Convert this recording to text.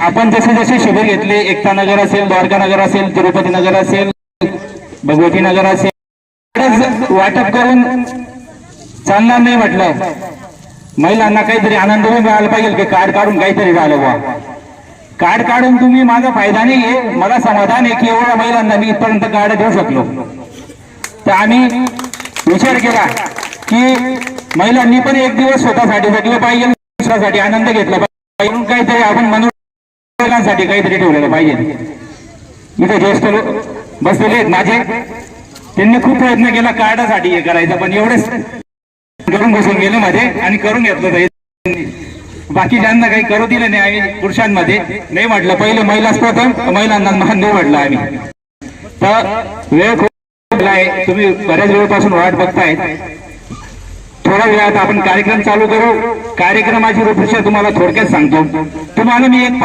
आपण जसे जसे शिबिर घेतले, एकता नगर असेल, द्वारका नगर असेल, तिरुपती नगर असेल, भगवती नगर असेल, वाटप करून चालणार नाही म्हटलं. महिलांना काहीतरी आनंद मिळाला पाहिजे की कार्ड काढून काहीतरी झालं बा. कार्ड काढून तुम्ही माझा फायदा नाही आहे, मला समाधान आहे की एवढ्या महिलांना मी इथपर्यंत कार्ड देऊ शकलो. तर आम्ही विचार केला की महिलांनी पण एक दिवस स्वतःसाठी जगलं पाहिजे, दुसऱ्यासाठी आनंद घेतला पाहिजे, काहीतरी आपण मनोरंजनासाठी काहीतरी ठेवलेलं पाहिजे. इथे ज्येष्ठ लोक बसलेले आहेत माझे, त्यांनी खूप प्रयत्न केला कार्डासाठी हे करायचं, पण एवढेच करून बसून गेले मध्ये आणि करून घेतलं होतं. बाकी ज्यांना काही करू दिलं नाही आम्ही पुरुषांमध्ये नाही म्हटलं, पहिले महिलाच प्रथम, महिलांना मान देऊ म्हटलं आम्ही. तर वेळ खूप आहे, तुम्ही बऱ्याच वेळपासून वाट बघताय. थोड्या वेळात आपण कार्यक्रम चालू करू. कार्यक्रमाची रूपरेषा तुम्हाला थोडक्यात सांगतो. तुम्हाला मी एक